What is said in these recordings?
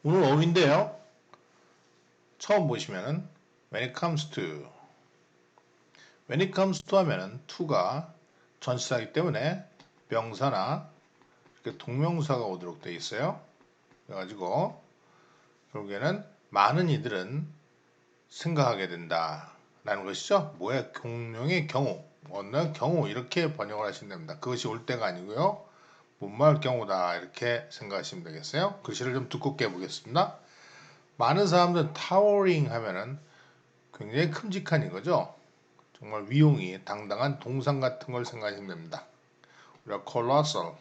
오늘 어휘인데요. 처음 보시면은 when it comes to 하면은 to가 전치사이기 때문에 명사나 이렇게 동명사가 오도록 되어 있어요. 그래가지고 결국에는 많은 이들은 생각하게 된다 라는 것이죠. 뭐야? 공룡의 경우, 어느 경우 이렇게 번역을 하시면 됩니다. 그것이 올 때가 아니고요. 못말 경우다 이렇게 생각하시면 되겠어요. 글씨를 좀 두껍게 해보겠습니다. 많은 사람들은 타워링 하면은 굉장히 큼직한 이거죠. 정말 위용이 당당한 동상 같은 걸 생각하시면 됩니다. 우리가 colossal,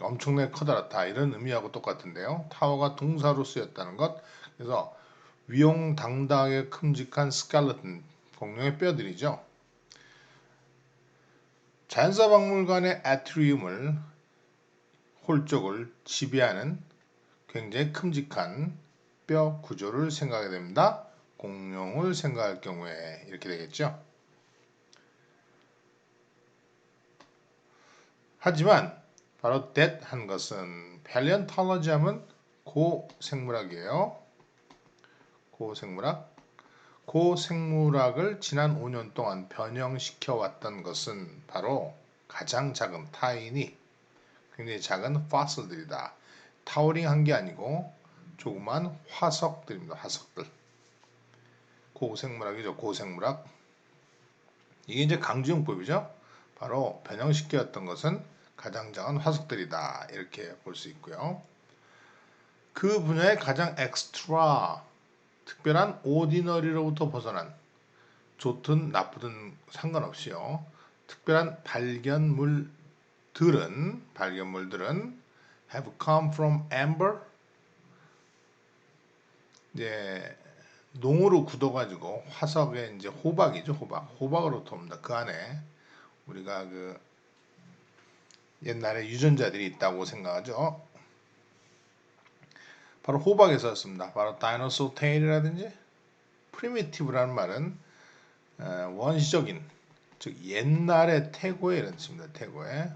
엄청나게 커다랗다 이런 의미하고 똑같은데요. 타워가 동사로 쓰였다는 것. 그래서 위용당당하게 큼직한 스켈레톤, 공룡의 뼈들이죠. 자연사박물관의 아트리움을, 홀쪽을 지배하는 굉장히 큼직한 뼈 구조를 생각하게 됩니다. 공룡을 생각할 경우에 이렇게 되겠죠. 하지만 바로 that 한 것은 paleontology 하면 고생물학이에요. 고생물학. 고생물학을 지난 5년 동안 변형시켜 왔던 것은 바로 가장 작은 타인이 굉장히 작은 fossil들이다. 타워링 한 게 아니고 조그만 화석들입니다. 화석들. 고생물학이죠. 고생물학. 이게 이제 강조용법이죠. 바로 변형시켰던 것은 가장 작은 화석들이다. 이렇게 볼 수 있고요. 그 분야의 가장 엑스트라, 특별한 오디너리로부터 벗어난, 좋든 나쁘든 상관없이요. 특별한 발견물들은 have come from amber, 이제 농으로 굳어가지고 화석의 이제 호박이죠. 호박으로부터 옵니다. 그 안에 우리가 그 옛날에 유전자들이 있다고 생각하죠. 바로 호박에서 왔습니다. 바로 다이노소어 테일이라든지 프리미티브라는 말은 원시적인, 즉 옛날의 태고에 이런 뜻입니다. 태고에.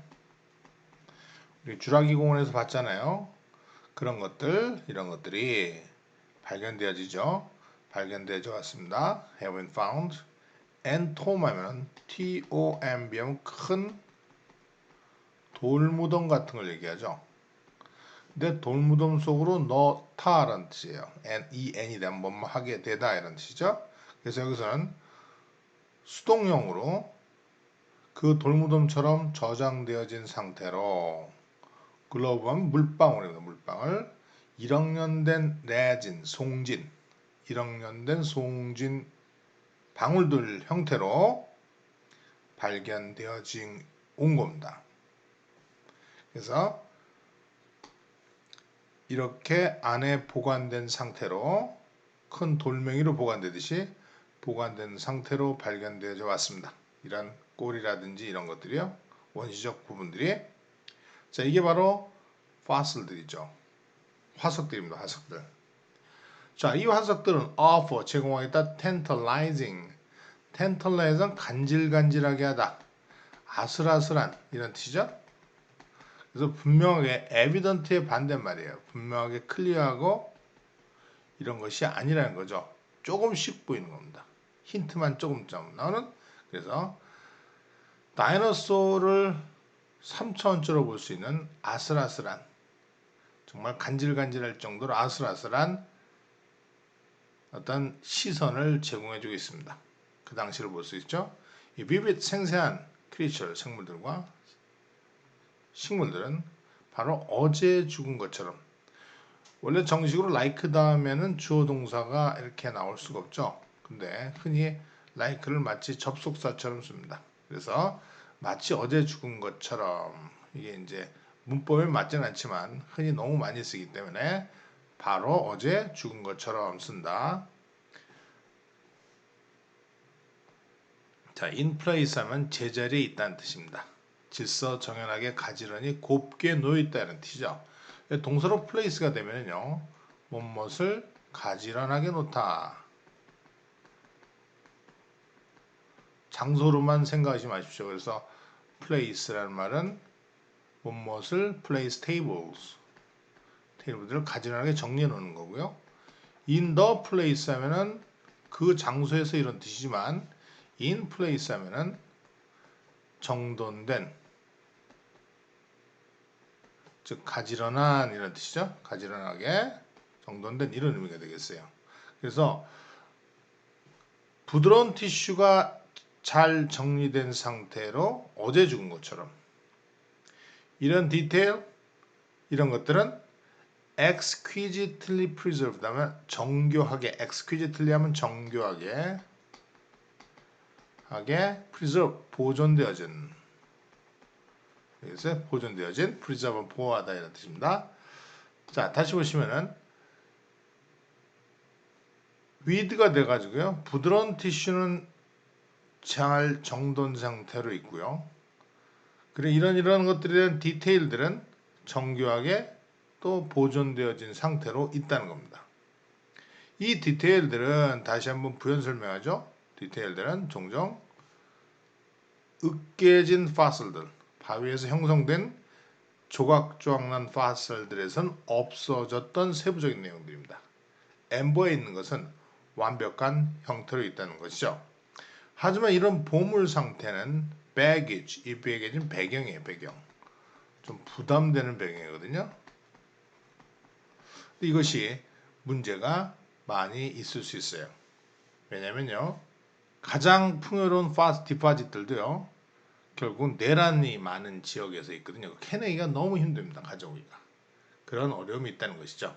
우리 주라기 공원에서 봤잖아요. 그런 것들, 이런 것들이 발견되어지죠. 발견되어져 왔습니다. have been found. and tomb 하면 T-O-M-B 하면 큰 돌무덤 같은 걸 얘기하죠. 근데 돌무덤 속으로 넣다라는 뜻이에요. N-E-N이 되면 뭐뭐 하게 되다 이런 뜻이죠. 그래서 여기서는 수동형으로 그 돌무덤처럼 저장되어진 상태로 글로브하면 물방울입니다. 물방울. 1억 년 된 레진, 송진, 1억 년 된 송진 방울들 형태로 발견되어진 온 겁니다. 그래서 이렇게 안에 보관된 상태로 큰 돌멩이로 보관되듯이 보관된 상태로 발견되어 왔습니다. 이런 꼬리라든지 이런 것들이요. 원시적 부분들이. 자, 이게 바로 파슬들이죠. 화석들입니다. 화석들. 자, 이 화석들은 offer 제공하겠다. tantalizing. tantalize는 간질간질하게 하다. 아슬아슬한 이런 뜻이죠. 그래서 분명하게 evident의 반대말이에요. 분명하게 클리어하고 이런 것이 아니라는 거죠. 조금씩 보이는 겁니다. 힌트만 조금 나오는. 그래서 다이너소를 3차원적으로 볼 수 있는 아슬아슬한, 정말 간질간질할 정도로 아슬아슬한 어떤 시선을 제공해주고 있습니다. 그 당시를 볼 수 있죠. 이 vivid 생생한 크리처 생물들과 식물들은 바로 어제 죽은 것처럼, 원래 정식으로 like 다음에는 주어 동사가 이렇게 나올 수가 없죠. 근데 흔히 like를 마치 접속사처럼 씁니다. 그래서 마치 어제 죽은 것처럼, 이게 이제 문법에 맞지는 않지만 흔히 너무 많이 쓰기 때문에 바로 어제 죽은 것처럼 쓴다. 자, in place 하면 제자리에 있다는 뜻입니다. 질서 정연하게 가지런히 곱게 놓여있다 이런 뜻이죠. 동사로 place가 되면요, 무엇을 가지런하게 놓다. 장소로만 생각하지 마십시오. 그래서 place라는 말은 무엇을 place tables, 테이블들을 가지런하게 정리해 놓는 거고요. in the place 하면은 그 장소에서 이런 뜻이지만 in place 하면은 정돈된, 즉 가지런한 이런 뜻이죠. 가지런하게 정돈된 이런 의미가 되겠어요. 그래서 부드러운 티슈가 잘 정리된 상태로 어제 죽은 것처럼 이런 디테일, 이런 것들은 exquisitely preserved 하면 정교하게, exquisitely 하면 정교하게 preserve, 보존되어진, 그래서 보존되어진, preserve 보호하다 이런 뜻입니다. 자, 다시 보시면은 위드가 돼가지고요. 부드러운 티슈는 잘 정돈 상태로 있고요. 그리고 이런 것들에 대한 디테일들은 정교하게 또 보존되어진 상태로 있다는 겁니다. 이 디테일들은 다시 한번 부연 설명하죠. 디테일들은 종종 으깨진 파슬들, 바위에서 형성된 조각조각난 파슬들에선 없어졌던 세부적인 내용들입니다. 엠버에 있는 것은 완벽한 형태로 있다는 것이죠. 하지만 이런 보물 상태는 baggage, 이 baggage는 배경이에요. 배경. 좀 부담되는 배경이거든요. 이것이 문제가 많이 있을 수 있어요. 왜냐면요, 가장 풍요로운 디파짓들도요, 결국 내란이 많은 지역에서 있거든요. 캐내기가 너무 힘듭니다. 가져오기가. 그런 어려움이 있다는 것이죠.